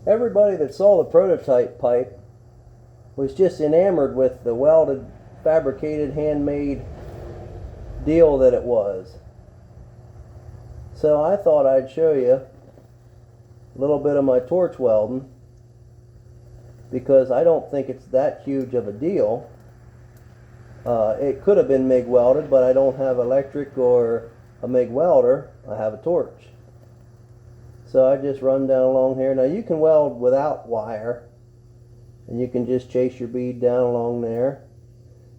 everybody that saw the prototype pipe was just enamored with the welded, fabricated, handmade deal that it was. So I thought I'd show you a little bit of my torch welding, because I don't think it's that huge of a deal. It could have been MIG welded, but I don't have electric or a MIG welder. I have a torch. So I just run down along here. Now you can weld without wire, and you can just chase your bead down along there.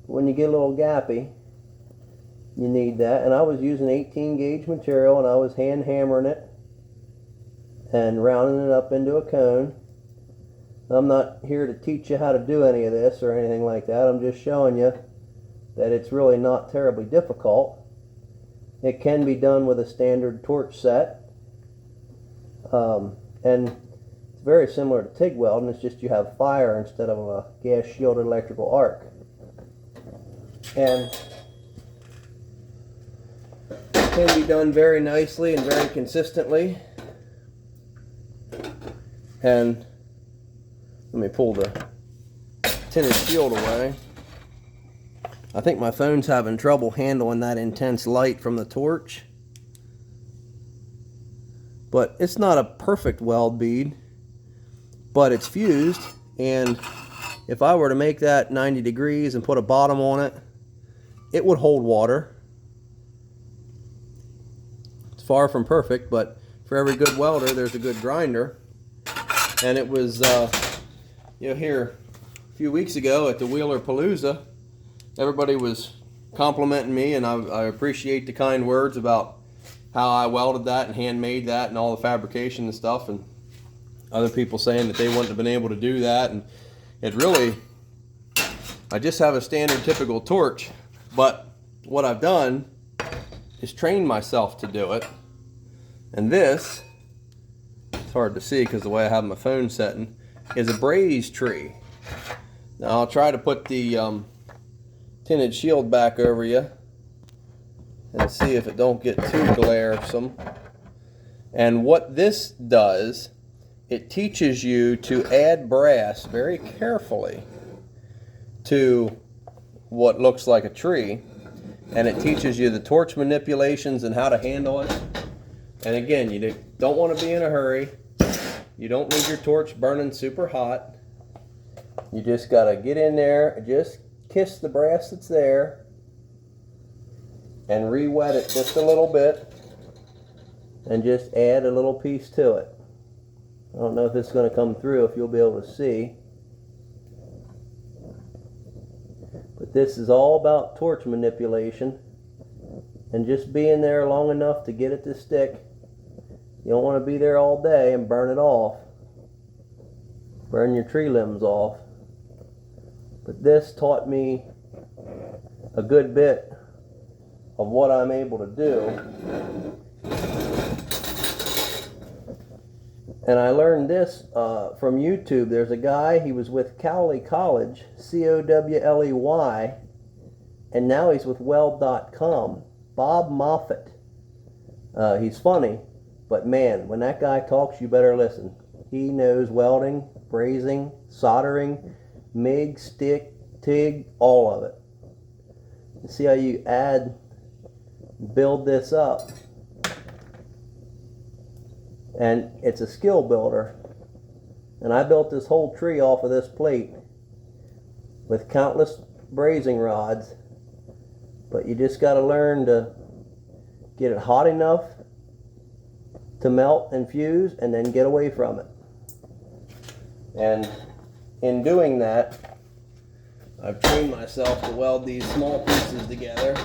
When you get a little gappy, you need that. And I was using 18 gauge material, and I was hand hammering it and rounding it up into a cone. I'm not here to teach you how to do any of this or anything like that. I'm just showing you that it's really not terribly difficult. It can be done with a standard torch set. And it's very similar to TIG welding. It's just you have fire instead of a gas shielded electrical arc. And it can be done very nicely and very consistently. And let me pull the tinted shield away. I think my phone's having trouble handling that intense light from the torch. But it's not a perfect weld bead, but it's fused, and if I were to make that 90 degrees and put a bottom on it, it would hold water. It's far from perfect, but for every good welder there's a good grinder. And it was here a few weeks ago at the Wheeler Palooza, everybody was complimenting me, and I appreciate the kind words about how I welded that and handmade that and all the fabrication and stuff, and other people saying that they wouldn't have been able to do that. And it really, I just have a standard typical torch, but what I've done is train myself to do it. And this, it's hard to see because the way I have my phone setting, is a braze tree. Now I'll try to put the tinted shield back over you and see if it don't get too glaresome. And what this does, it teaches you to add brass very carefully to what looks like a tree, and it teaches you the torch manipulations and how to handle it. And again, you don't want to be in a hurry. You don't need your torch burning super hot. You just got to get in there and just kiss the brass that's there and re-wet it just a little bit, and just add a little piece to it. I don't know if it's going to come through, if you'll be able to see. But this is all about torch manipulation and just being there long enough to get it to stick. You don't want to be there all day and burn it off. Burn your tree limbs off. But this taught me a good bit of what I'm able to do. And I learned this from YouTube. There's a guy, he was with Cowley College, C-O-W-L-E-Y, and now he's with weld.com, Bob Moffett. He's funny, but man, when that guy talks, you better listen. He knows welding, brazing, soldering, MIG, stick, TIG, all of it. See how you build this up. And it's a skill builder. And I built this whole tree off of this plate with countless brazing rods. But you just got to learn to get it hot enough to melt and fuse, and then get away from it. And in doing that, I've trained myself to weld these small pieces together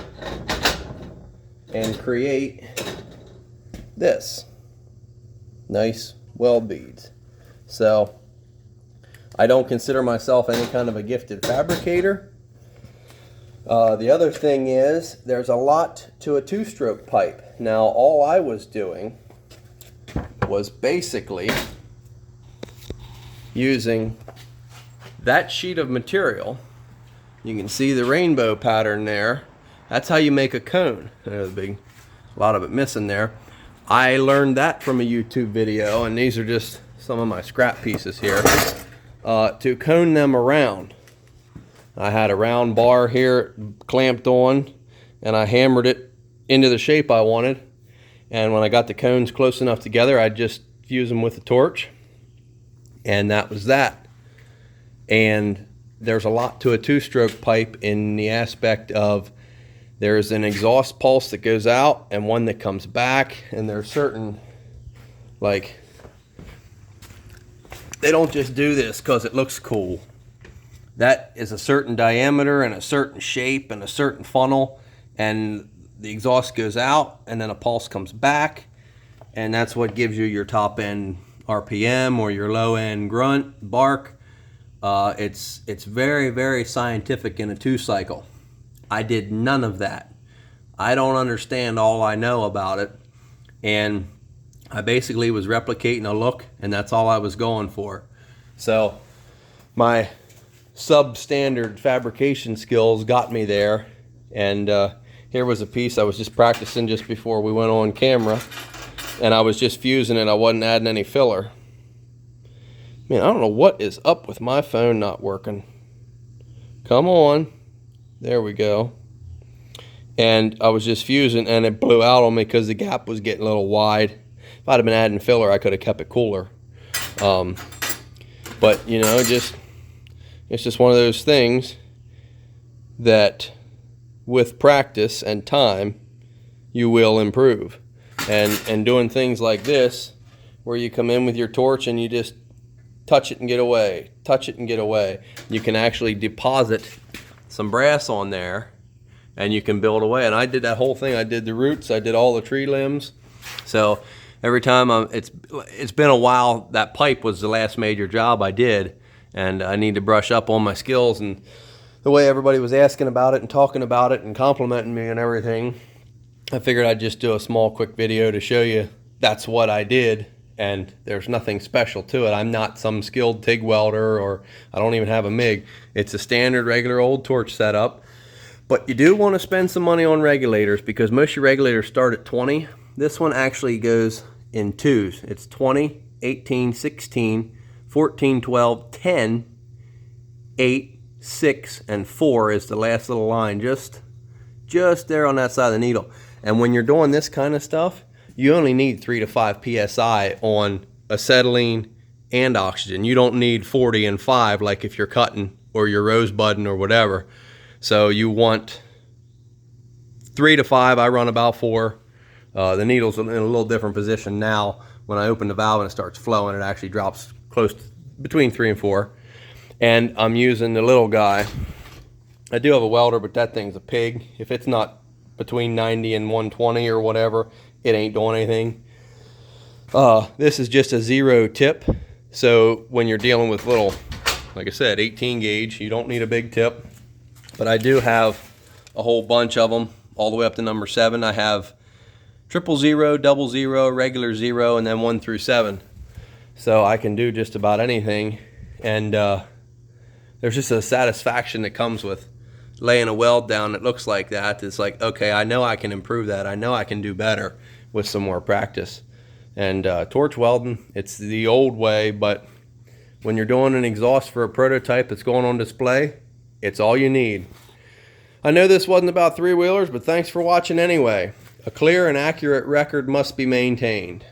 and create this nice weld beads. So I don't consider myself any kind of a gifted fabricator. The other thing is, there's a lot to a two-stroke pipe. Now all I was doing was basically using that sheet of material. You can see the rainbow pattern there. That's how you make a cone. There's a lot of it missing there. I learned that from a YouTube video, and these are just some of my scrap pieces here to cone them around. I had a round bar here clamped on, and I hammered it into the shape I wanted. And when I got the cones close enough together, I'd just fuse them with a torch, and that was that. And there's a lot to a two-stroke pipe in the aspect of there's an exhaust pulse that goes out and one that comes back, and there's certain, like, they don't just do this because it looks cool. That is a certain diameter and a certain shape and a certain funnel, and the exhaust goes out and then a pulse comes back, and that's what gives you your top end RPM or your low end grunt bark. It's very, very scientific in a 2-cycle. I did none of that. I don't understand all I know about it, and I basically was replicating a look, and that's all I was going for. So my substandard fabrication skills got me there, and here was a piece I was just practicing just before we went on camera, and I was just fusing it. I wasn't adding any filler. Man, I don't know what is up with my phone not working. Come on. There we go. And I was just fusing, and it blew out on me because the gap was getting a little wide. If I'd have been adding filler, I could have kept it cooler. But, you know, it's just one of those things that with practice and time, you will improve. And doing things like this, where you come in with your torch and you just touch it and get away, touch it and get away. You can actually deposit some brass on there, and you can build away. And I did that whole thing. I did the roots, I did all the tree limbs. So every time it's been a while. That pipe was the last major job I did, and I need to brush up on my skills. And the way everybody was asking about it and talking about it and complimenting me and everything, I figured I'd just do a small quick video to show you that's what I did, and there's nothing special to it. I'm not some skilled TIG welder, or I don't even have a MIG. It's a standard regular old torch setup. But you do want to spend some money on regulators, because most of your regulators start at 20. This one actually goes in twos. It's 20, 18, 16, 14, 12, 10, 8, 6, and 4 is the last little line, just there on that side of the needle. And when you're doing this kind of stuff, you only need 3 to 5 psi on acetylene and oxygen. You don't need 40 and 5 like if you're cutting or you're rosebudding or whatever. So you want 3 to 5. I run about 4. The needle's in a little different position now. When I open the valve and it starts flowing, it actually drops close to between 3 and 4. And I'm using the little guy. I do have a welder, but that thing's a pig. If it's not between 90 and 120 or whatever, it ain't doing anything. This is just a 0 tip. So when you're dealing with little, like I said, 18 gauge, you don't need a big tip. But I do have a whole bunch of them, all the way up to number 7. I have 000, 00, regular 0, and then 1 through 7. So I can do just about anything. And there's just a satisfaction that comes with laying a weld down that looks like that. It's like, okay, I know I can improve that. I know I can do better with some more practice. And torch welding, it's the old way, but when you're doing an exhaust for a prototype that's going on display, it's all you need. I know this wasn't about 3-wheelers, but thanks for watching anyway. A clear and accurate record must be maintained.